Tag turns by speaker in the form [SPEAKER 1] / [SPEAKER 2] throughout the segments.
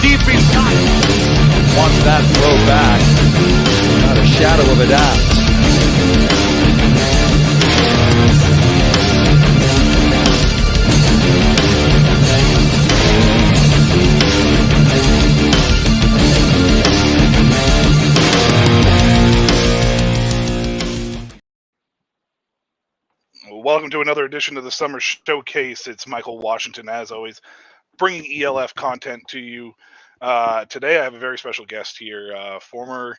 [SPEAKER 1] deep inside. Wants that throw back. Not a shadow of a doubt.
[SPEAKER 2] Welcome to another edition of the Summer Showcase. It's Michael Washington, as always, bringing ELF content to you. Today, I have a very special guest here, former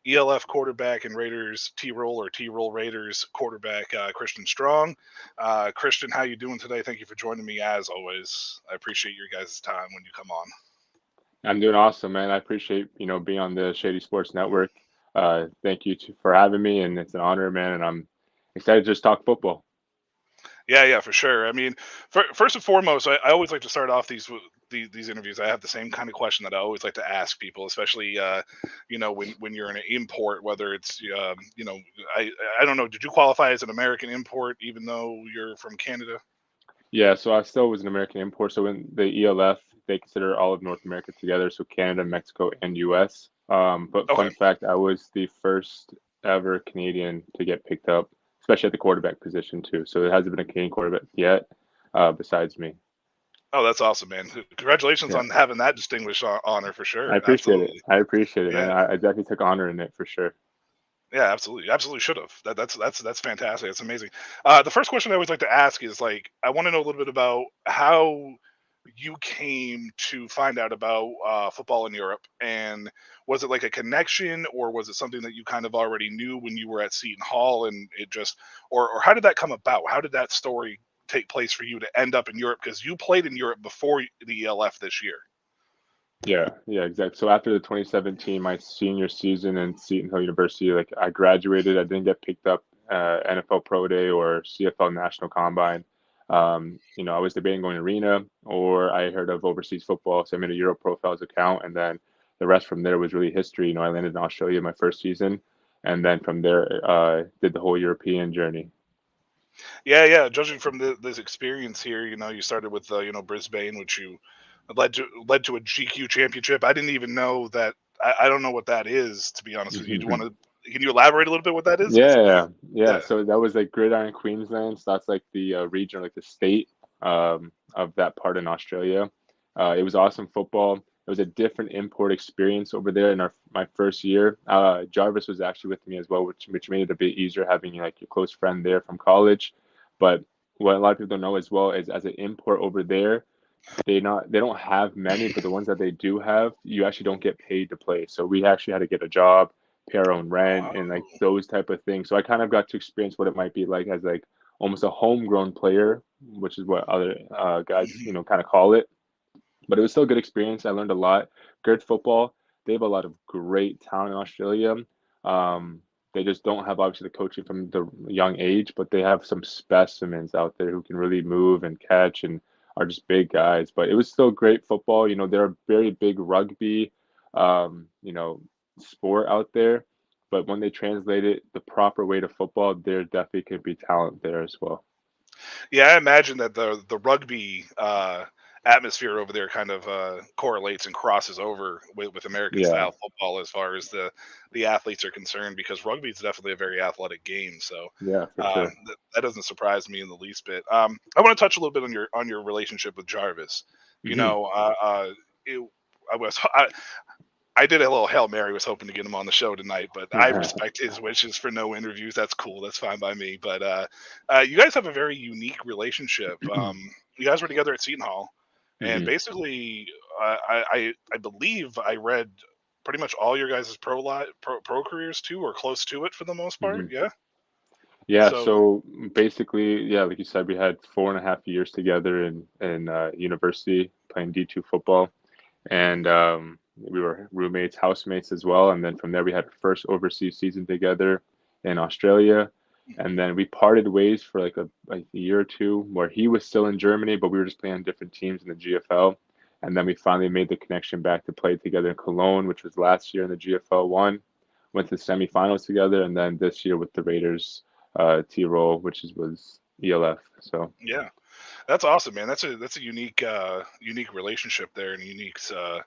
[SPEAKER 2] ELF quarterback and Raiders Tirol Raiders quarterback, Christian Strong. Christian, how you doing today? Thank you for joining me, as always. I appreciate your guys' time when you come on.
[SPEAKER 3] I'm doing awesome, man. I appreciate, being on the Shady Sports Network. Thank you for having me, and it's an honor, man. And I'm excited to just talk football.
[SPEAKER 2] Yeah, for sure. I mean, first and foremost, I always like to start off these interviews. I have the same kind of question that I always like to ask people, especially when you're an import, whether it's I don't know. Did you qualify as an American import even though you're from Canada?
[SPEAKER 3] Yeah, so I still was an American import. So in the ELF, they consider all of North America together, so Canada, Mexico, and US. But
[SPEAKER 2] Okay.
[SPEAKER 3] fun fact, I was the first ever Canadian to get picked up, especially at the quarterback position too. So there hasn't been a Canadian quarterback yet, besides me.
[SPEAKER 2] Oh, that's awesome, man. Congratulations
[SPEAKER 3] Yeah,
[SPEAKER 2] on having that distinguished honor for
[SPEAKER 3] I
[SPEAKER 2] sure.
[SPEAKER 3] appreciate it.
[SPEAKER 2] Absolutely.
[SPEAKER 3] I appreciate it, man.
[SPEAKER 2] Yeah.
[SPEAKER 3] I definitely took honor in it for sure.
[SPEAKER 2] Yeah, absolutely should have. That's fantastic. That's amazing. The first question I always like to ask is like, I want to know a little bit about how you came to find out about football in Europe, and was it like a connection, or was it something that you kind of already knew when you were at Seton Hall, and it just, or how did that come about? How did that story take place for you to end up in Europe? Because you played in Europe before the ELF this year.
[SPEAKER 3] Yeah, exactly. So after the 2017, my senior season in Seton Hill University, like I graduated, I didn't get picked up NFL Pro Day or CFL National Combine. I was debating going to Arena, or I heard of overseas football, so I made a Euro Profiles account, and then the rest from there was really history. I landed in Australia my first season, and then from there, did the whole European journey.
[SPEAKER 2] Yeah. Judging from this experience here, you started with Brisbane, which you led to a GQ championship. I didn't even know that. I don't know what that is, to be honest with you. Do you want to? Can you elaborate a little bit what that is? Because
[SPEAKER 3] Yeah.
[SPEAKER 2] yeah.
[SPEAKER 3] So that was like Gridiron Queensland. So that's like the region, like the state of that part in Australia. It was awesome football. It was a different import experience over there in my first year. Jarvis was actually with me as well, which made it a bit easier having like your close friend there from college. But what a lot of people don't know as well is as an import over there, they don't have many, but the ones that they do have, you actually don't get paid to play. So we actually had to get a job, pay our own rent, and like
[SPEAKER 2] Oh.
[SPEAKER 3] those type of things. So I kind of got to experience what it might be like as like almost a homegrown player, which is what other guys
[SPEAKER 2] Mhm.
[SPEAKER 3] kind of call it. But it was still a good experience. I learned a lot. Good football. They have a lot of great talent in Australia. Um, they just don't have obviously the coaching from the young age, but they have some specimens out there who can really move and catch and are just big guys. But it was still great football. They're a very big rugby, um, you know, sport out there. But when they translate it the proper way to football, there definitely could be talent there as well.
[SPEAKER 2] Yeah, I imagine that the rugby atmosphere over there kind of correlates and crosses over with American
[SPEAKER 3] Yeah,
[SPEAKER 2] style football as far as the athletes are concerned, because rugby is definitely a very athletic game. So
[SPEAKER 3] yeah, for sure.
[SPEAKER 2] that doesn't surprise me in the least bit. I want to touch a little bit on your relationship with Jarvis. You
[SPEAKER 3] Hmm.
[SPEAKER 2] know, it, I was I did a little Hail Mary, was hoping to get him on the show tonight, but I respect his wishes for no interviews. That's cool. That's fine by me. But you guys have a very unique relationship. You guys were together at Seton Hall, and
[SPEAKER 3] Hmm.
[SPEAKER 2] basically, I believe I read pretty much all your guys' pro careers too, or close to it for the most part.
[SPEAKER 3] Hmm.
[SPEAKER 2] Yeah.
[SPEAKER 3] Yeah,
[SPEAKER 2] So
[SPEAKER 3] so basically, yeah, like you said, we had 4.5 years together in university playing D2 football, and we were roommates, housemates as well. And then from there, we had our first overseas season together in Australia, and then we parted ways for like a year or two, where he was still in Germany, but we were just playing on different teams in the GFL. And then we finally made the connection back to play together in Cologne, which was last year in the GFL one. Went to the semifinals together, and then this year with the Raiders Tirol, was ELF. So
[SPEAKER 2] yeah. That's awesome, man. That's a unique unique relationship there and a unique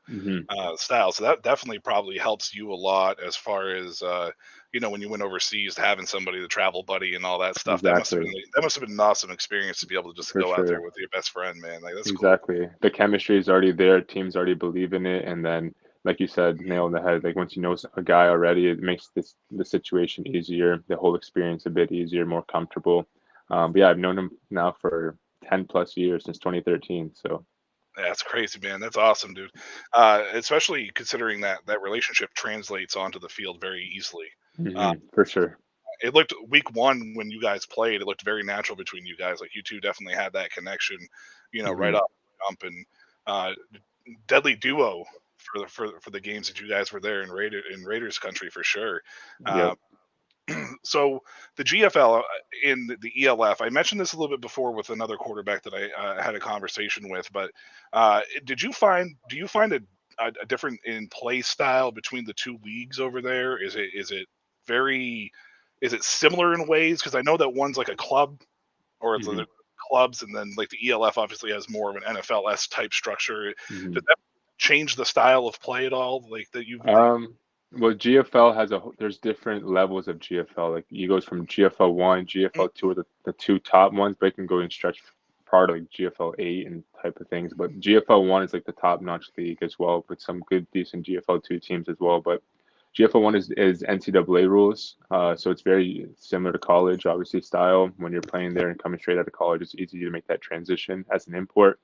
[SPEAKER 3] Hmm.
[SPEAKER 2] style. So that definitely probably helps you a lot as far as when you went overseas, having somebody to travel buddy and all that stuff.
[SPEAKER 3] Exactly,
[SPEAKER 2] That must have been an awesome experience to be able to just
[SPEAKER 3] for
[SPEAKER 2] go out there
[SPEAKER 3] sure.
[SPEAKER 2] with your best friend, man. Like that's cool.
[SPEAKER 3] Exactly. The chemistry is already there. Teams already believe in it, and then, like you said, nail on the head. Like once you know a guy already, it makes the situation easier, the whole experience a bit easier, more comfortable. But yeah, I've known him now for 10 plus years since 2013. So
[SPEAKER 2] That's crazy, man. That's awesome, dude. Especially considering that relationship translates onto the field very easily. Uh,
[SPEAKER 3] for sure.
[SPEAKER 2] it looked week one when you guys played, it looked very natural between you guys. Like you two definitely had that connection, right
[SPEAKER 3] Hmm.
[SPEAKER 2] off the jump, and uh, deadly duo for the games that you guys were there in Raiders country for sure.
[SPEAKER 3] Yep.
[SPEAKER 2] Uh, so the GFL in the ELF, I mentioned this a little bit before with another quarterback that I had a conversation with, but do you find a different in play style between the two leagues over there? Is it very is it similar in ways? Because I know that one's like a club, or it's
[SPEAKER 3] Hmm.
[SPEAKER 2] the clubs, and then like the ELF obviously has more of an NFLS type structure.
[SPEAKER 3] Hmm.
[SPEAKER 2] Does that change the style of play at all? Like that you
[SPEAKER 3] Um, well, GFL has there's different levels of GFL. Like you goes from GFL 1, GFL 2 are the two top ones, but it can go and stretch part of like GFL 8 and type of things. But GFL 1 is like the top notch league as well, with some good decent GFL 2 teams as well. But GFL 1 is NCAA rules, so it's very similar to college, obviously style. When you're playing there and coming straight out of college, it's easy to make that transition as an import.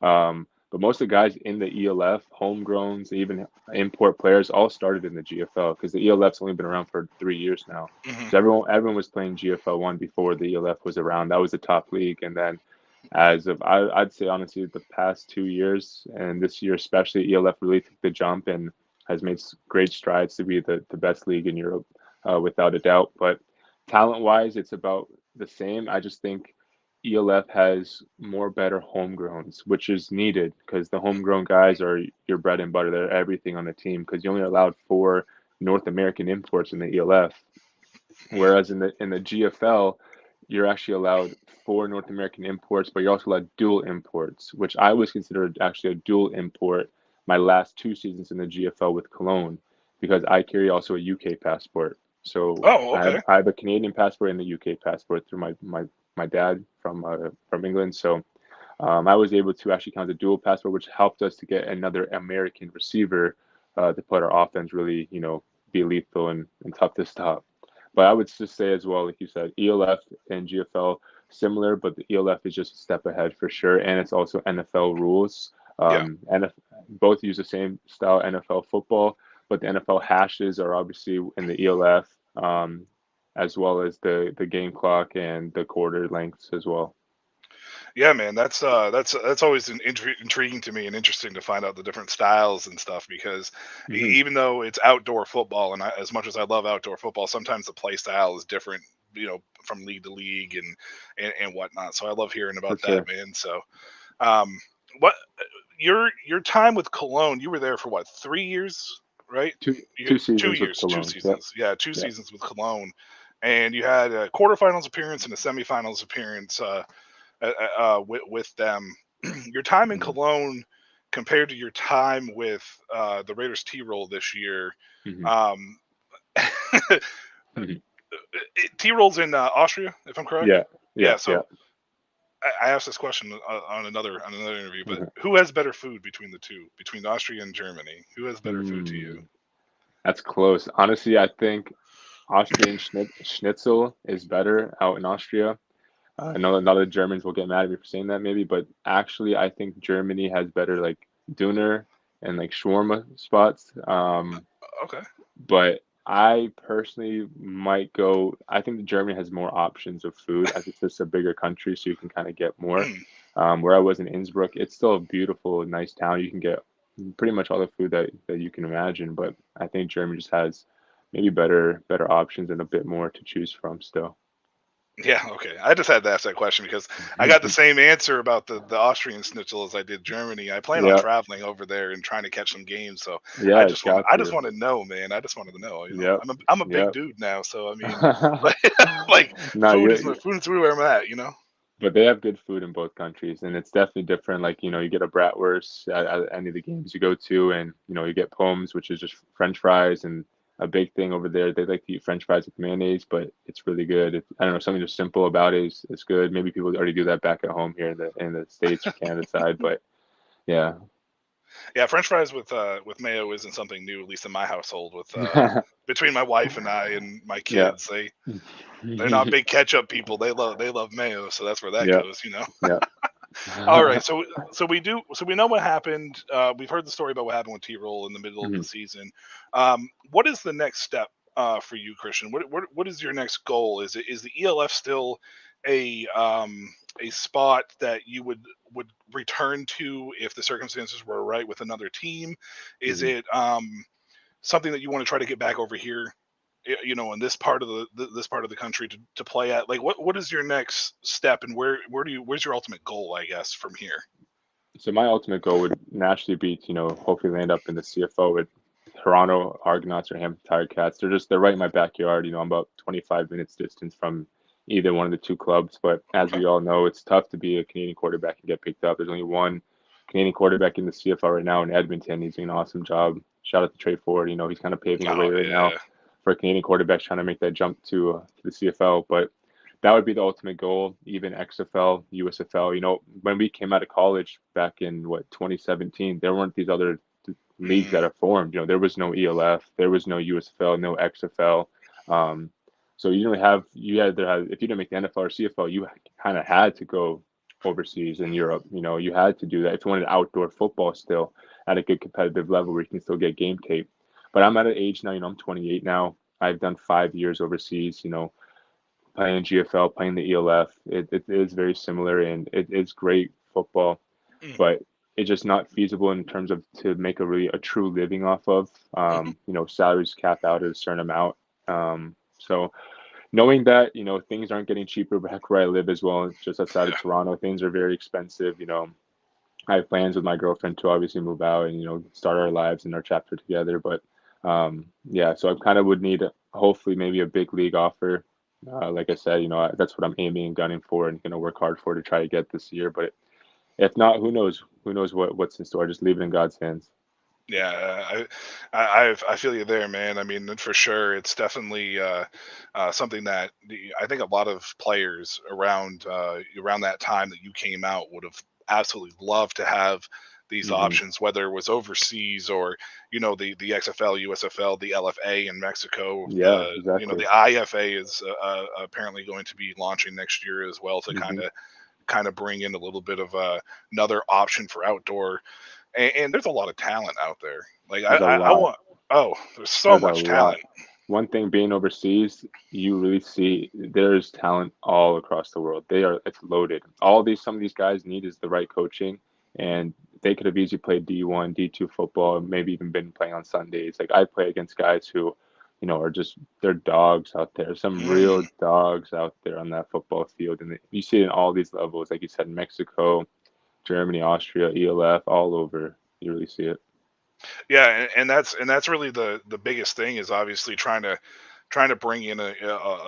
[SPEAKER 3] But most of the guys in the ELF, homegrowns, even import players, all started in the GFL because the ELF's only been around for 3 years now.
[SPEAKER 2] Mhm.
[SPEAKER 3] So everyone was playing GFL 1 before the ELF was around. That was the top league, and then as of I'd say honestly, the past 2 years and this year especially, ELF really took the jump and has made great strides to be the best league in Europe, without a doubt. But talent wise, it's about the same. I just think ELF has more better homegrowns, which is needed because the homegrown guys are your bread and butter. They're everything on the team because you only allowed 4 North American imports in the ELF, whereas in the GFL, you're actually allowed 4 North American imports, but you're also allowed dual imports, which I was considered actually a dual import my last 2 seasons in the GFL with Cologne because I carry also a UK passport. So
[SPEAKER 2] Oh, okay.
[SPEAKER 3] I have a Canadian passport and a UK passport through my dad from England. So I was able to actually count the dual passport, which helped us to get another American receiver to put our offense really, be lethal and tough to stop. But I would just say as well, like you said, ELF and GFL similar, but the ELF is just a step ahead for sure, and it's also NFL rules.
[SPEAKER 2] Yeah.
[SPEAKER 3] Both use the same style NFL football, but the NFL hashes are obviously in the ELF, as well as the game clock and the quarter lengths as well.
[SPEAKER 2] Yeah, man, that's always intriguing to me and interesting to find out the different styles and stuff because
[SPEAKER 3] Hmm.
[SPEAKER 2] even though it's outdoor football and as much as I love outdoor football, sometimes the play style is different, from league to league and whatnot. So I love hearing
[SPEAKER 3] For
[SPEAKER 2] about that,
[SPEAKER 3] sure.
[SPEAKER 2] man. So, um, what your time with Cologne? You were there for what, 3 years, right?
[SPEAKER 3] Two
[SPEAKER 2] Two
[SPEAKER 3] seasons with
[SPEAKER 2] years, two
[SPEAKER 3] Cologne. Yep.
[SPEAKER 2] seasons. Yeah, two
[SPEAKER 3] Yep.
[SPEAKER 2] seasons with Cologne, and you had a quarterfinals appearance and a semifinals appearance. With them. Your time in
[SPEAKER 3] Hmm.
[SPEAKER 2] Cologne compared to your time with the Raiders Tirol this year.
[SPEAKER 3] Hmm.
[SPEAKER 2] Um,
[SPEAKER 3] Hmm.
[SPEAKER 2] Tirol's in Austria, if I'm correct.
[SPEAKER 3] Yeah. Yeah.
[SPEAKER 2] Yeah.
[SPEAKER 3] Yeah.
[SPEAKER 2] So I asked this question on another interview, but
[SPEAKER 3] Hmm.
[SPEAKER 2] who has better food between the two, between Austria and Germany? Who has better food to you?
[SPEAKER 3] Mm, that's close. Honestly, I think Austrian schnitzel is better out in Austria. I know a lot of the Germans will get mad at me for saying that maybe, but actually, I think Germany has better like Döner and like shawarma spots.
[SPEAKER 2] Okay.
[SPEAKER 3] But I personally might go. I think that Germany has more options of food as it's just a bigger country, so you can kind of get more. Where I was in Innsbruck, it's still a beautiful, nice town. You can get pretty much all the food that you can imagine, but I think Germany just has maybe better options and a bit more to choose from still.
[SPEAKER 2] Yeah, okay. I just had to ask that question because I got the same answer about the Austrian schnitzel as I did Germany. I plan on
[SPEAKER 3] Yeah,
[SPEAKER 2] traveling over there and trying to catch some games, so
[SPEAKER 3] yeah, got
[SPEAKER 2] I just
[SPEAKER 3] to.
[SPEAKER 2] want to know, man. I just wanted to know.
[SPEAKER 3] Yep,
[SPEAKER 2] I'm a big
[SPEAKER 3] yep.
[SPEAKER 2] dude now, so I mean, like,
[SPEAKER 3] No,
[SPEAKER 2] food is where I'm at.
[SPEAKER 3] But they have good food in both countries, and it's definitely different. Like, you get a bratwurst at any of the games you go to, and you get pommes, which is just French fries, and a big thing over there. They like to eat French fries with mayonnaise, but it's really good. I don't know, something just simple about it is good. Maybe people already do that back at home here in the States or Canada side, but yeah.
[SPEAKER 2] Yeah, French fries with mayo isn't something new, at least in my household. With between my wife and I and my
[SPEAKER 3] Yeah.
[SPEAKER 2] kids, they're not big ketchup people. They love mayo, so that's where that
[SPEAKER 3] Yeah.
[SPEAKER 2] goes.
[SPEAKER 3] Yeah.
[SPEAKER 2] All right, so we know what happened. We've heard the story about what happened with T-Roll in the middle of the
[SPEAKER 3] Mhm.
[SPEAKER 2] season. What is the next step for you, Christian? What is your next goal? Is the ELF still a a spot that you would return to if the circumstances were right with another team? Is
[SPEAKER 3] Mhm.
[SPEAKER 2] it something that you want to try to get back over here, in this part of this part of the country to play at? Like, what is your next step, and where's your ultimate goal, I guess, from here?
[SPEAKER 3] So my ultimate goal would naturally be to, hopefully land up in the CFO with Toronto Argonauts or Hampton Tiger Cats. They're right in my backyard. I'm about 25 minutes distance from either one of the two clubs. But as
[SPEAKER 2] Okay.
[SPEAKER 3] we all know, it's tough to be a Canadian quarterback and get picked up. There's only one Canadian quarterback in the CFL right now in Edmonton. He's doing an awesome job. Shout out to Trey Ford. He's kind of paving the way
[SPEAKER 2] Oh
[SPEAKER 3] right now
[SPEAKER 2] yeah.
[SPEAKER 3] for Canadian quarterbacks trying to make that jump to the CFL. But that would be the ultimate goal, even XFL, USFL. When we came out of college back in 2017, there weren't these other leagues that
[SPEAKER 2] Mm,
[SPEAKER 3] are formed. There was no ELF, there was no USFL, no XFL. Um, so you didn't have you had there had if you didn't make the NFL or CFL, you kind of had to go overseas in Europe. You had to do that if you wanted outdoor football still at a good competitive level where you can still get game tape. But I'm at an age now. I'm 28 now. I've done 5 years overseas. Playing GFL, playing the ELF. It is very similar and it is great football,
[SPEAKER 2] mm,
[SPEAKER 3] but it's just not feasible in terms of to make a true living off of.
[SPEAKER 2] mhm.
[SPEAKER 3] Salaries cap out at a certain amount. So knowing that, things aren't getting cheaper back where I live as well, just outside of
[SPEAKER 2] Yeah.
[SPEAKER 3] Toronto, things are very expensive. I have plans with my girlfriend to obviously move out and, start our lives and our chapter together. But yeah, so I kind of would need hopefully maybe a big league offer. Like I said, that's what I'm aiming and gunning for and going to work hard for to try to get this year. But if not, who knows? Who knows what's in store? Just leave it in God's hands.
[SPEAKER 2] Yeah, I feel you there, man. I mean, for sure, it's definitely something that I think a lot of players around that time that you came out would have absolutely loved to have these
[SPEAKER 3] Hmm.
[SPEAKER 2] options, whether it was overseas or the XFL, USFL, the LFA in Mexico,
[SPEAKER 3] Yeah, exactly.
[SPEAKER 2] the IFA is apparently going to be launching next year as well to kind
[SPEAKER 3] Hmm.
[SPEAKER 2] of bring in a little bit of another option for outdoor. And there's a lot of talent out there. Like
[SPEAKER 3] There's a
[SPEAKER 2] I
[SPEAKER 3] lot.
[SPEAKER 2] want. Oh, there's so
[SPEAKER 3] There's a
[SPEAKER 2] much talent.
[SPEAKER 3] lot. One thing being overseas, you really see there's talent all across the world. It's loaded. Some of these guys need is the right coaching, and they could have easily played D1, D2 football, maybe even been playing on Sundays. Like I play against guys who, are just they're dogs out there. Some
[SPEAKER 2] Mm,
[SPEAKER 3] real dogs out there on that football field, and you see it in all these levels. Like you said, Mexico, Germany, Austria, ELF, all over. You really see it.
[SPEAKER 2] yeah, and that's really the biggest thing is obviously trying to bring in a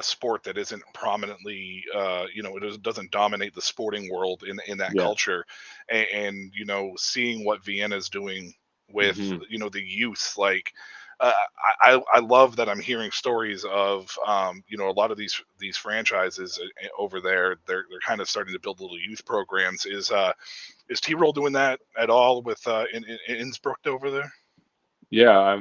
[SPEAKER 2] sport that isn't prominently doesn't dominate the sporting world in that
[SPEAKER 3] Yeah.
[SPEAKER 2] culture, and seeing what Vienna's doing with
[SPEAKER 3] Hmm.
[SPEAKER 2] the youth. Like uh, I love that I'm hearing stories of a lot of these franchises over there. They're kind of starting to build little youth programs. Is T-Roll doing that at all with in Innsbruck over there?
[SPEAKER 3] Yeah,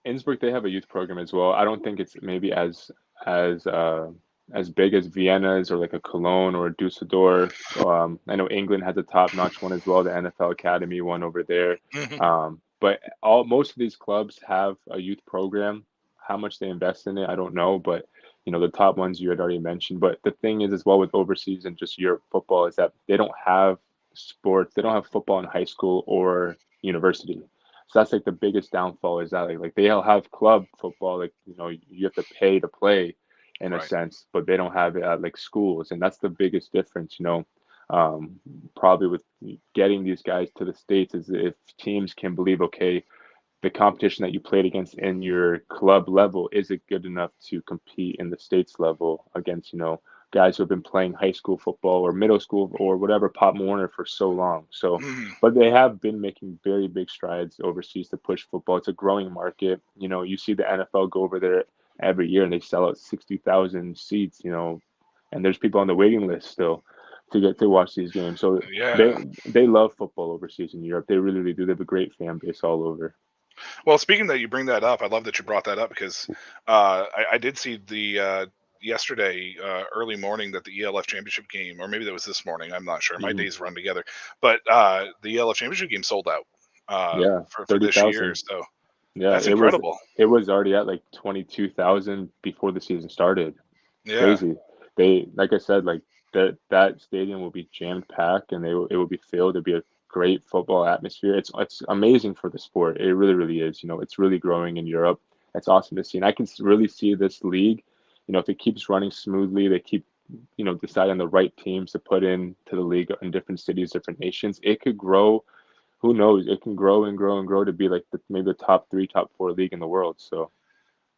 [SPEAKER 3] Innsbruck, they have a youth program as well. I don't think it's maybe as as big as Vienna's or like a Cologne or a Dusseldorf. I know England has a top-notch one as well, the NFL Academy one over there.
[SPEAKER 2] Hmm.
[SPEAKER 3] But all most of these clubs have a youth program. How much they invest in it, I don't know, but the top ones you had already mentioned. But the thing is, as well with overseas and just Europe football, is that they don't have sports. They don't have football in high school or university. So that's like the biggest downfall is that like they'll have club football, like you have to pay to play in a
[SPEAKER 2] Right.
[SPEAKER 3] sense, but they don't have it at like schools, and that's the biggest difference. Probably with getting these guys to the states is if teams can believe, okay, the competition that you played against in your club level is it good enough to compete in the states level against guys who have been playing high school football or middle school or whatever, Pop Warner, for so long. So,
[SPEAKER 2] Mhm.
[SPEAKER 3] but they have been making very big strides overseas to push football. It's a growing market. You see the NFL go over there every year and they sell out 60,000 seats, and there's people on the waiting list still to get to watch these games. So
[SPEAKER 2] Yeah.
[SPEAKER 3] they love football overseas in Europe. They really, really do. They have a great fan base all over.
[SPEAKER 2] Well, speaking that you bring that up, I love that you brought that up because I did see the yesterday early morning that the ELF championship game, or maybe that was this morning. I'm not sure. My
[SPEAKER 3] Hmm.
[SPEAKER 2] days run together, but the ELF championship game sold out
[SPEAKER 3] Yeah,
[SPEAKER 2] for this year.
[SPEAKER 3] 30,000.
[SPEAKER 2] So
[SPEAKER 3] Yeah,
[SPEAKER 2] that's incredible.
[SPEAKER 3] it was already at like 22,000 before the season started. It's
[SPEAKER 2] Yeah.
[SPEAKER 3] crazy. Like I said, like that stadium will be jammed packed, and it will be filled. It'll be a great football atmosphere. It's amazing for the sport. It really, really is. It's really growing in Europe. It's awesome to see, and I can really see this league. If it keeps running smoothly, they keep decide on the right teams to put in to the league in different cities, different nations. It could grow. Who knows? It can grow and grow and grow to be like maybe the top three, top four league in the world. So.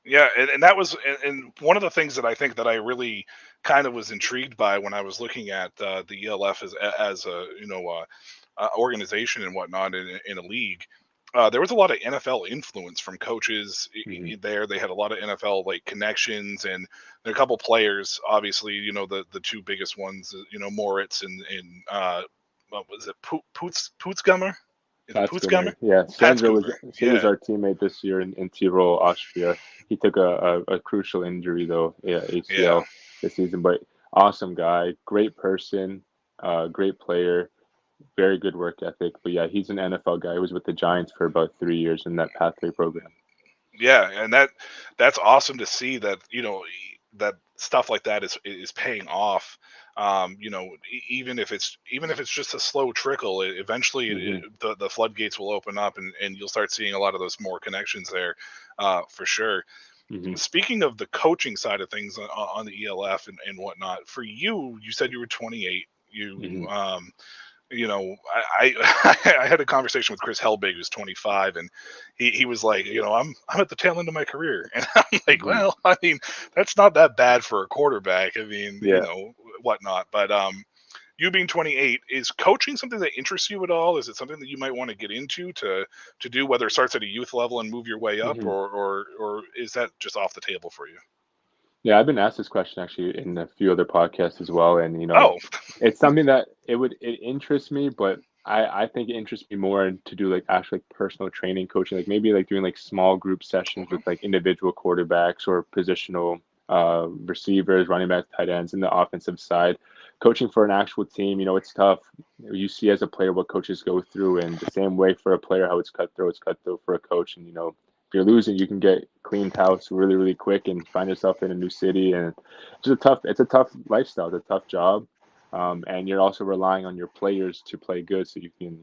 [SPEAKER 2] Yeah, and that was and one of the things that I think that I really kind of was intrigued by when I was looking at the ELF as a organization and whatnot in a league. There was a lot of NFL influence from coaches
[SPEAKER 3] Mhm.
[SPEAKER 2] there. They had a lot of NFL like connections, and there are a couple players. Obviously, the two biggest ones. Moritz and what was it? Putzgummer? Is it
[SPEAKER 3] That's
[SPEAKER 2] Putzgummer?
[SPEAKER 3] Gummer. Yeah,
[SPEAKER 2] Patzgummer.
[SPEAKER 3] He was
[SPEAKER 2] Yeah,
[SPEAKER 3] our teammate this year in Tirol, Austria. He took a crucial injury though, yeah,
[SPEAKER 2] yeah.
[SPEAKER 3] ACL this season. But awesome guy, great person, great player, very good work ethic. But yeah, he's an NFL guy. He was with the Giants for about 3 years in that pathway program.
[SPEAKER 2] Yeah, and that's awesome to see that that stuff like that is paying off. Even if it's just a slow trickle, eventually
[SPEAKER 3] Hmm.
[SPEAKER 2] the floodgates will open up, and you'll start seeing a lot of those more connections there, for sure.
[SPEAKER 3] Hmm.
[SPEAKER 2] Speaking of the coaching side of things on the ELF and whatnot, for you, you said you were 28.
[SPEAKER 3] Hmm.
[SPEAKER 2] I had a conversation with Chris Helbig, who's 25, and he was like, I'm at the tail end of my career, and I'm like,
[SPEAKER 3] Hmm.
[SPEAKER 2] well, I mean, that's not that bad for a quarterback. I mean,
[SPEAKER 3] Yeah.
[SPEAKER 2] whatnot. But you being 28, is coaching something that interests you at all? Is it something that you might want to get into to do, whether it starts at a youth level and move your way up,
[SPEAKER 3] Hmm.
[SPEAKER 2] or is that just off the table for you?
[SPEAKER 3] Yeah, I've been asked this question actually in a few other podcasts as well, and
[SPEAKER 2] Oh,
[SPEAKER 3] it's something that it interests me, but I think it interests me more to do like actually like personal training coaching, like maybe like doing like small group sessions
[SPEAKER 2] okay.
[SPEAKER 3] with like individual quarterbacks or positional receivers, running backs, tight ends in the offensive side. Coaching for an actual team, it's tough. You see as a player what coaches go through, and the same way for a player how it's cutthroat for a coach, and if you're losing, you can get cleaned house really, really quick and find yourself in a new city. And it's a tough lifestyle. It's a tough job. And you're also relying on your players to play good so you can,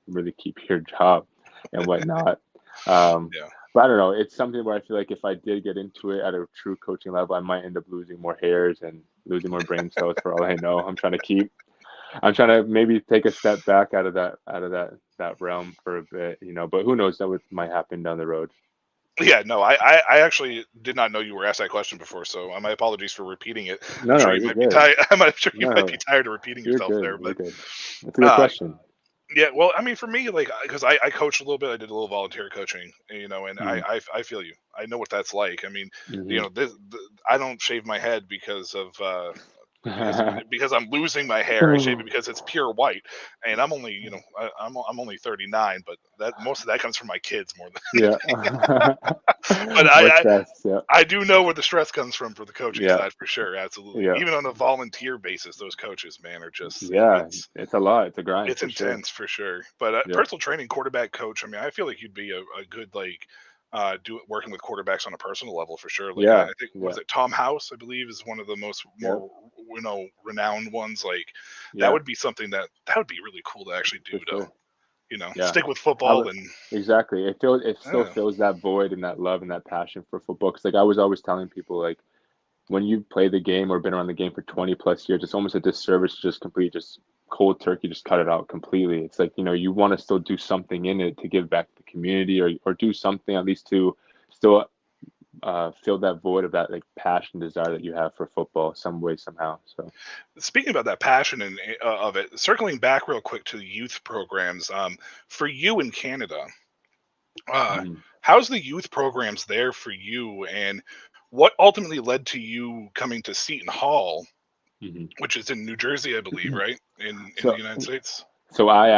[SPEAKER 3] really keep your job and whatnot. Um,
[SPEAKER 2] Yeah.
[SPEAKER 3] but I don't know. It's something where I feel like if I did get into it at a true coaching level, I might end up losing more hairs and losing more brain cells for all I know. I'm trying to maybe take a step back out of that realm for a bit, but who knows that might happen down the road.
[SPEAKER 2] Yeah, no, I actually did not know you were asked that question before, so my apologies for repeating it. I'm
[SPEAKER 3] No,
[SPEAKER 2] sure
[SPEAKER 3] no,
[SPEAKER 2] you
[SPEAKER 3] you're
[SPEAKER 2] might be
[SPEAKER 3] good.
[SPEAKER 2] tired. I'm sure you might be
[SPEAKER 3] No,
[SPEAKER 2] tired of repeating
[SPEAKER 3] you're
[SPEAKER 2] yourself
[SPEAKER 3] good.
[SPEAKER 2] there,
[SPEAKER 3] You're
[SPEAKER 2] but
[SPEAKER 3] good. That's a good
[SPEAKER 2] uh,
[SPEAKER 3] question.
[SPEAKER 2] yeah. Well, I mean, for me, like, because I coached a little bit, I did a little volunteer coaching, and
[SPEAKER 3] Mm-hmm.
[SPEAKER 2] I feel you. I know what that's like. I mean,
[SPEAKER 3] Mm-hmm.
[SPEAKER 2] I don't shave my head because I'm losing my hair. I shave it because it's pure white, and I'm only I'm only 39, but that most of that comes from my kids more than.
[SPEAKER 3] Yeah.
[SPEAKER 2] But
[SPEAKER 3] More stress. Yeah.
[SPEAKER 2] I do know where the stress comes from for the coaching
[SPEAKER 3] Yeah.
[SPEAKER 2] side for sure, absolutely.
[SPEAKER 3] Yeah.
[SPEAKER 2] Even on a volunteer basis, those coaches, man, are just
[SPEAKER 3] Yeah. It's a lot. It's a grind
[SPEAKER 2] it's
[SPEAKER 3] for sure.
[SPEAKER 2] intense for sure. But
[SPEAKER 3] Yeah.
[SPEAKER 2] personal training, quarterback coach, I mean, I feel like you'd be a good like do working with quarterbacks on a personal level for sure. Like I
[SPEAKER 3] Yeah.
[SPEAKER 2] think
[SPEAKER 3] Yeah.
[SPEAKER 2] was it Tom House, I believe, is one of the most
[SPEAKER 3] Yeah.
[SPEAKER 2] more renowned ones. Like that
[SPEAKER 3] Yeah.
[SPEAKER 2] would be something that would be really cool to actually do
[SPEAKER 3] For
[SPEAKER 2] to
[SPEAKER 3] sure. Yeah.
[SPEAKER 2] stick with
[SPEAKER 3] I
[SPEAKER 2] football
[SPEAKER 3] would
[SPEAKER 2] and
[SPEAKER 3] exactly. It still
[SPEAKER 2] yeah.
[SPEAKER 3] fills that void and that love and that passion for football. Because like I was always telling people, like when you play the game or been around the game for 20 plus years, it's almost a disservice to just cold turkey, just cut it out completely. It's like, you want to still do something in it to give back to the community or do something at least to still fill that void of that like passion, desire that you have for football, some way, somehow. So
[SPEAKER 2] Speaking about that passion and of it, circling back real quick to the youth programs, for you in Canada, uh,
[SPEAKER 3] mhm,
[SPEAKER 2] how's the youth programs there for you, and what ultimately led to you coming to Seton Hall,
[SPEAKER 3] mhm.
[SPEAKER 2] which is in New Jersey, I believe, right? In the
[SPEAKER 3] So
[SPEAKER 2] United States.
[SPEAKER 3] So I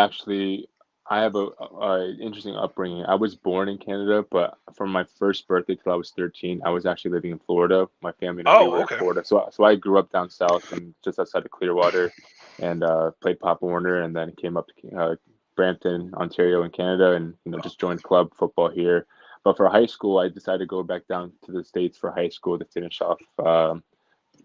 [SPEAKER 3] have a interesting upbringing. I was born in Canada, but from my first birthday till I was 13, I was actually living in Florida. My family, we
[SPEAKER 2] Oh,
[SPEAKER 3] were in
[SPEAKER 2] okay.
[SPEAKER 3] Florida. So I grew up down south and just outside of Clearwater, and played Pop Warner, and then came up to Brampton, Ontario, in Canada, and just joined club football here. But for high school, I decided to go back down to the States for high school to finish off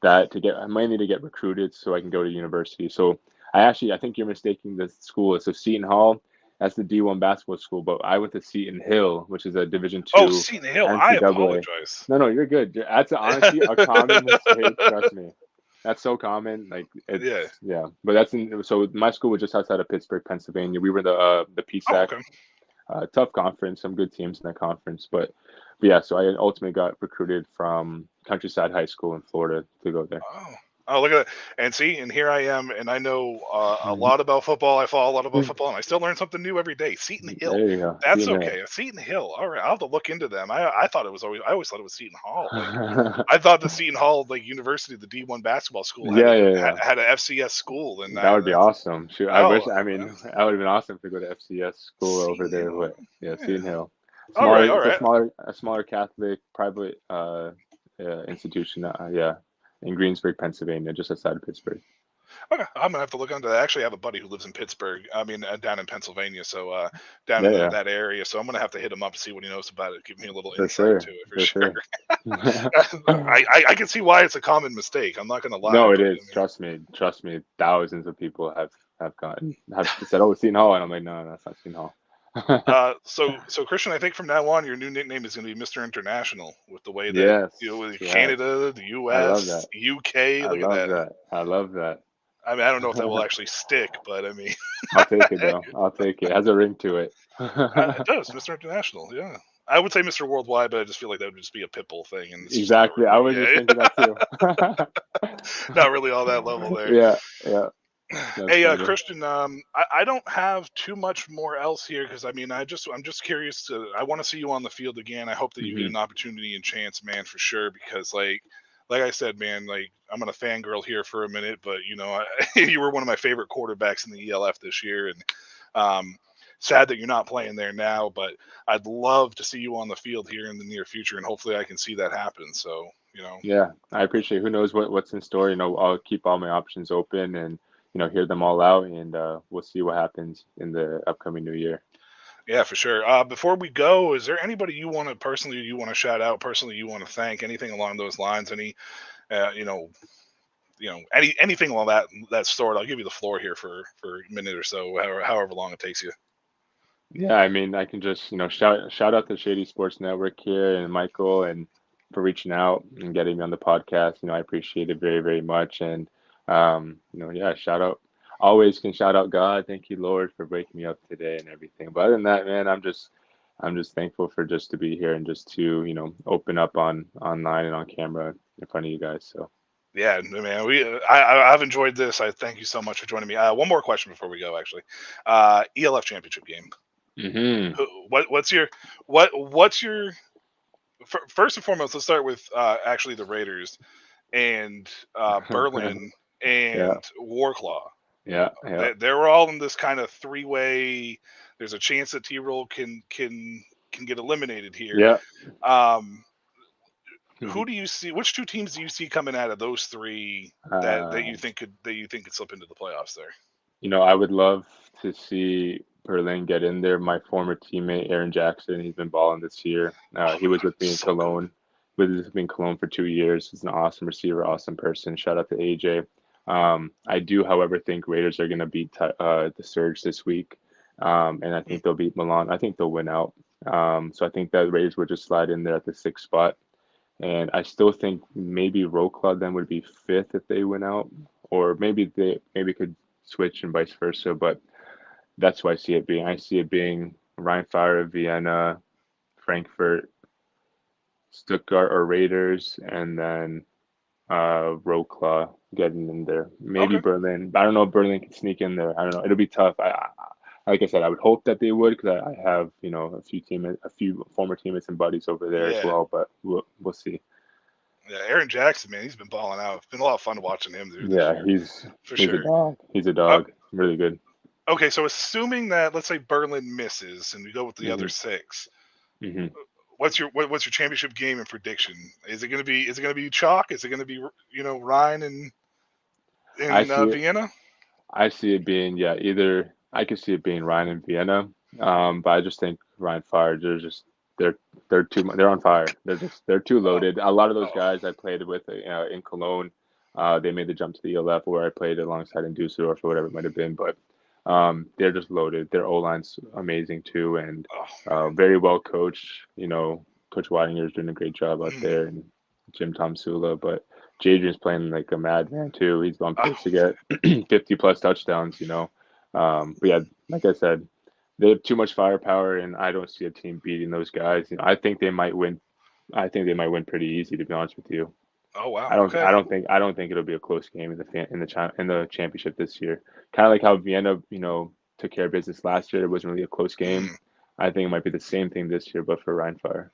[SPEAKER 3] that to get mainly to get recruited so I can go to university. So I think you're mistaking the school. So Seton Hall, that's the D1 basketball school, but I went to Seton Hill, which is a Division
[SPEAKER 2] Oh,
[SPEAKER 3] two
[SPEAKER 2] Seton Hill. I
[SPEAKER 3] NCAA.
[SPEAKER 2] apologize.
[SPEAKER 3] No, you're good. That's honestly a common mistake. Trust me. That's so common. Like
[SPEAKER 2] Yeah.
[SPEAKER 3] yeah. But so my school was just outside of Pittsburgh, Pennsylvania. We were the
[SPEAKER 2] Oh,
[SPEAKER 3] PSAC,
[SPEAKER 2] okay.
[SPEAKER 3] tough conference, some good teams in that conference. But yeah, so I ultimately got recruited from Countryside High School in Florida to go there.
[SPEAKER 2] Oh. Oh, look at that. And see, and here I am, and I know a
[SPEAKER 3] Mhm.
[SPEAKER 2] lot about football. I follow a lot about football, and I still learn something new every day. Seton Hill.
[SPEAKER 3] There you go.
[SPEAKER 2] That's
[SPEAKER 3] Seton Hill.
[SPEAKER 2] okay. Seton Hill. All right. I'll have to look into them. I always thought it was Seton Hall. Like, I thought the Seton Hall, like, University, the D1 basketball school, had
[SPEAKER 3] Yeah, yeah, yeah.
[SPEAKER 2] had an FCS school, and
[SPEAKER 3] That would be
[SPEAKER 2] that's
[SPEAKER 3] awesome. Shoot, I wish.
[SPEAKER 2] oh,
[SPEAKER 3] I mean,
[SPEAKER 2] that's
[SPEAKER 3] that would have been awesome to go to FCS school over
[SPEAKER 2] Seton
[SPEAKER 3] there.
[SPEAKER 2] Hill.
[SPEAKER 3] But yeah,
[SPEAKER 2] Yeah.
[SPEAKER 3] Seton Hill,
[SPEAKER 2] All right.
[SPEAKER 3] smaller.
[SPEAKER 2] All
[SPEAKER 3] It's a
[SPEAKER 2] right.
[SPEAKER 3] smaller Catholic private institution. Yeah, in Greensburg, Pennsylvania, just outside of Pittsburgh.
[SPEAKER 2] Okay, I'm gonna have to look into that. I actually have a buddy who lives in Pittsburgh. I mean, down in Pennsylvania, so down
[SPEAKER 3] Yeah,
[SPEAKER 2] in
[SPEAKER 3] yeah,
[SPEAKER 2] that area. So I'm gonna have to hit him up to see what he knows about it. Give me a little
[SPEAKER 3] for
[SPEAKER 2] insight to
[SPEAKER 3] sure,
[SPEAKER 2] it for
[SPEAKER 3] for
[SPEAKER 2] sure.
[SPEAKER 3] sure.
[SPEAKER 2] I can see why it's a common mistake. I'm not gonna lie,
[SPEAKER 3] No, it
[SPEAKER 2] but
[SPEAKER 3] is. Trust me. Thousands of people have said, "Oh, Seton Hall," and I'm like, no, that's not Seton Hall.
[SPEAKER 2] so Christian, I think from now on, your new nickname is gonna be Mr. International with the way that
[SPEAKER 3] Yes,
[SPEAKER 2] with
[SPEAKER 3] yes.
[SPEAKER 2] Canada, the
[SPEAKER 3] I love
[SPEAKER 2] U.S.,
[SPEAKER 3] that.
[SPEAKER 2] UK.
[SPEAKER 3] I
[SPEAKER 2] Look at
[SPEAKER 3] love
[SPEAKER 2] that.
[SPEAKER 3] that. I love that.
[SPEAKER 2] I mean, I don't know if that will actually stick, but I mean,
[SPEAKER 3] I'll take it though. I'll take it. It has a ring to it.
[SPEAKER 2] it does, Mr. International. Yeah. I would say Mr. Worldwide, but I just feel like that would just be a Pitbull thing, and it's just not
[SPEAKER 3] Exactly. I
[SPEAKER 2] really.
[SPEAKER 3] was just
[SPEAKER 2] Yeah,
[SPEAKER 3] thinking that too.
[SPEAKER 2] not really all that level there.
[SPEAKER 3] Yeah, yeah. That's
[SPEAKER 2] Hey,
[SPEAKER 3] funny.
[SPEAKER 2] Christian, I don't have too much more else here because I mean, I'm just curious to. I want to see you on the field again. I hope that you get
[SPEAKER 3] Hmm.
[SPEAKER 2] an opportunity and chance, man, for sure. Because like I said, man, like I'm gonna fangirl here for a minute, but you were one of my favorite quarterbacks in the ELF this year, and um, sad that you're not playing there now. But I'd love to see you on the field here in the near future, and hopefully I can see that happen. So,
[SPEAKER 3] Yeah, I appreciate it. Who knows what's in store? I'll keep all my options open and hear them all out, and we'll see what happens in the upcoming new year.
[SPEAKER 2] yeah, for sure. Before we go, is there anybody you want to shout out, personally you want to thank, anything along those lines? Any, uh, you know, anything along that sort? I'll give you the floor here for a minute or so, however long it takes you.
[SPEAKER 3] Yeah, I mean, I can just shout out to Shady Sports Network here and Michael and for reaching out and getting me on the podcast. I appreciate it very, very much. And yeah, shout out. Always can shout out God. Thank you, Lord, for waking me up today and everything. But other than that, man, I'm just thankful for just to be here and just to open up online and on camera in front of you guys. So
[SPEAKER 2] Yeah, man, I've enjoyed this. I thank you so much for joining me. One more question before we go, actually. ELF championship game.
[SPEAKER 3] hmm
[SPEAKER 2] What's your what's your first and foremost? Let's start with actually the Raiders and Berlin
[SPEAKER 3] yeah,
[SPEAKER 2] and Warclaw.
[SPEAKER 3] yeah, yeah,
[SPEAKER 2] They were all in this kind of three-way. There's a chance that T-Roll can get eliminated here.
[SPEAKER 3] yeah.
[SPEAKER 2] Um, who do you see? Which two teams do you see coming out of those three that
[SPEAKER 3] Uh,
[SPEAKER 2] you think could slip into the playoffs there?
[SPEAKER 3] I would love to see Berlin get in there. My former teammate Aaron Jackson, he's been balling this year.
[SPEAKER 2] Oh
[SPEAKER 3] He
[SPEAKER 2] my
[SPEAKER 3] was
[SPEAKER 2] God,
[SPEAKER 3] with me in
[SPEAKER 2] so good.
[SPEAKER 3] Cologne. Was with me in Cologne for 2 years. He's an awesome receiver, awesome person. Shout out to AJ. I do, however, think Raiders are going to beat the Surge this week, and I
[SPEAKER 2] Mm.
[SPEAKER 3] think they'll beat Milan. I think they'll win out. So I think that Raiders would just slide in there at the sixth spot. And I still think maybe Roclaw then would be fifth if they win out, or maybe they maybe could switch and vice versa. But that's why I see it being. I see it being Rheinfire, Vienna, Frankfurt, Stuttgart or Raiders, and then Wroclaw getting in there. Maybe
[SPEAKER 2] Okay.
[SPEAKER 3] Berlin. I don't know if Berlin can sneak in there. I don't know. It'll be tough. Like I said, I would hope that they would because I have a few former teammates and buddies over there as
[SPEAKER 2] Yeah.
[SPEAKER 3] well. But we'll see.
[SPEAKER 2] Yeah. Aaron Jackson, man, he's been balling out. It's been a lot of fun watching him do this
[SPEAKER 3] Yeah,
[SPEAKER 2] year, for
[SPEAKER 3] he's a
[SPEAKER 2] sure.
[SPEAKER 3] dog. He's a
[SPEAKER 2] Uh,
[SPEAKER 3] dog. Really good.
[SPEAKER 2] okay, so assuming that, let's say Berlin misses and we go with the other
[SPEAKER 3] Hmm.
[SPEAKER 2] 6,
[SPEAKER 3] Hmm.
[SPEAKER 2] what's your championship game and prediction? Is it gonna be chalk? Is it gonna be Rhine and
[SPEAKER 3] I
[SPEAKER 2] in
[SPEAKER 3] see it.
[SPEAKER 2] Vienna?
[SPEAKER 3] I see it being either I could see it being Ryan and Vienna, but I just think Ryan Fire. They're they're on fire. They're too
[SPEAKER 2] Oh,
[SPEAKER 3] loaded. A lot of those
[SPEAKER 2] oh,
[SPEAKER 3] guys I played with in Cologne, they made the jump to the ELF where I played alongside in Dusseldorf or whatever it might have been. But they're just loaded. Their O line's amazing too, and
[SPEAKER 2] oh man.
[SPEAKER 3] very well coached. Coach Weidinger is doing a great job out
[SPEAKER 2] Mhm.
[SPEAKER 3] there, and Jim Tomsula. But Jadrian's playing like a madman too. He's on
[SPEAKER 2] Oh,
[SPEAKER 3] pace to get 50 plus touchdowns. But yeah, like I said, they have too much firepower, and I don't see a team beating those guys. I think they might win. I think they might win pretty easy, to be honest with you.
[SPEAKER 2] oh wow.
[SPEAKER 3] I don't.
[SPEAKER 2] Okay.
[SPEAKER 3] I don't think it'll be a close game in the championship this year. Kind of like how Vienna, took care of business last year. It wasn't really a close game.
[SPEAKER 2] Mm.
[SPEAKER 3] I think it might be the same thing this year, but for Rheinfire.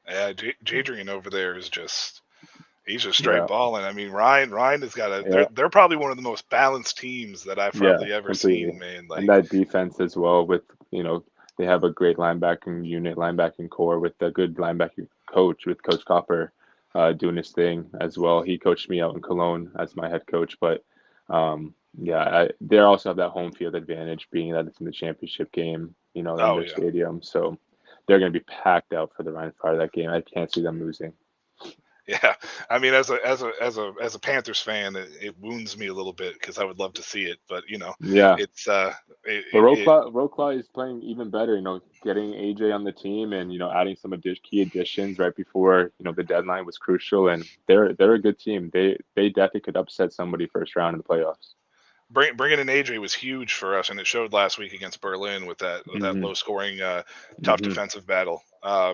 [SPEAKER 2] Yeah, Jadrian over there is he's just straight
[SPEAKER 3] Yeah,
[SPEAKER 2] balling. I mean, Ryan has got
[SPEAKER 3] yeah,
[SPEAKER 2] they're probably one of the most balanced teams that I've
[SPEAKER 3] yeah,
[SPEAKER 2] probably ever
[SPEAKER 3] completely.
[SPEAKER 2] seen, man.
[SPEAKER 3] And
[SPEAKER 2] Like,
[SPEAKER 3] that defense as well. They have a great linebacking core with a good linebacking coach with Coach Copper, doing his thing as well. He coached me out in Cologne as my head coach, but yeah, they also have that home field advantage, being that it's in the championship game, in
[SPEAKER 2] oh
[SPEAKER 3] their
[SPEAKER 2] yeah.
[SPEAKER 3] stadium. So they're going to be packed out for the Rhine Fire that game. I can't see them losing.
[SPEAKER 2] Yeah, I mean, as a Panthers fan, it wounds me a little bit because I would love to see it, but
[SPEAKER 3] Yeah.
[SPEAKER 2] it's
[SPEAKER 3] But
[SPEAKER 2] it
[SPEAKER 3] Rokla is playing even better, getting AJ on the team and adding some key additions right before the deadline was crucial, and they're a good team. They definitely could upset somebody first round in the playoffs.
[SPEAKER 2] bringing in AJ was huge for us, and it showed last week against Berlin with that
[SPEAKER 3] Hmm.
[SPEAKER 2] low scoring, tough
[SPEAKER 3] Hmm.
[SPEAKER 2] defensive battle.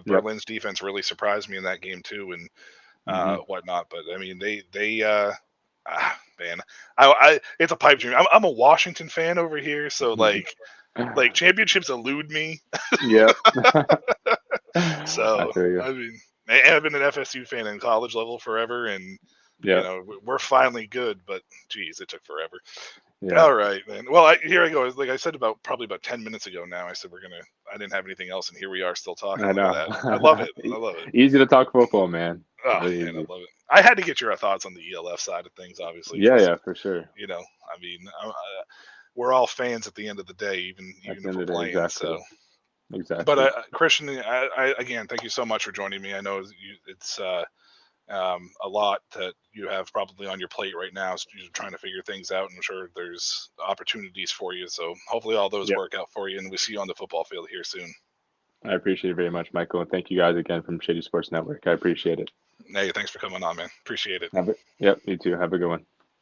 [SPEAKER 3] Yep.
[SPEAKER 2] Berlin's defense really surprised me in that game too, and
[SPEAKER 3] Hmm.
[SPEAKER 2] whatnot. But I mean, man, it's a pipe dream. I'm a Washington fan over here, so like championships elude me.
[SPEAKER 3] Yep. I
[SPEAKER 2] So
[SPEAKER 3] feel you.
[SPEAKER 2] I mean, and I've been an FSU fan in college level forever, and
[SPEAKER 3] Yeah.
[SPEAKER 2] we're finally good, but geez, it took forever.
[SPEAKER 3] Yeah.
[SPEAKER 2] All right, man. Well, here I go. Like I said probably about 10 minutes ago now. I said I didn't have anything else, and here we are still talking.
[SPEAKER 3] I
[SPEAKER 2] Look at
[SPEAKER 3] know.
[SPEAKER 2] that. I love it. I love it.
[SPEAKER 3] Easy to talk football, man.
[SPEAKER 2] Oh
[SPEAKER 3] Really
[SPEAKER 2] man, I
[SPEAKER 3] easy.
[SPEAKER 2] love it. I had to get your thoughts on the ELF side of things, obviously,
[SPEAKER 3] Yeah,
[SPEAKER 2] because
[SPEAKER 3] yeah, for sure.
[SPEAKER 2] I mean, we're all fans at the end of the day,
[SPEAKER 3] At
[SPEAKER 2] even
[SPEAKER 3] the
[SPEAKER 2] if
[SPEAKER 3] end
[SPEAKER 2] we're
[SPEAKER 3] of the day,
[SPEAKER 2] playing.
[SPEAKER 3] exactly.
[SPEAKER 2] So, but
[SPEAKER 3] Exactly.
[SPEAKER 2] Christian, again, thank you so much for joining me. I know it's a lot that you have probably on your plate right now. So you're trying to figure things out, and I'm sure there's opportunities for you. So hopefully all those
[SPEAKER 3] Yep.
[SPEAKER 2] work out for you, and we see you on the football field here soon.
[SPEAKER 3] I appreciate it very much, Michael, and thank you guys again from Shady Sports Network. I appreciate it.
[SPEAKER 2] Hey, thanks for coming on, man. Appreciate it.
[SPEAKER 3] Yep, you too. Have a good one.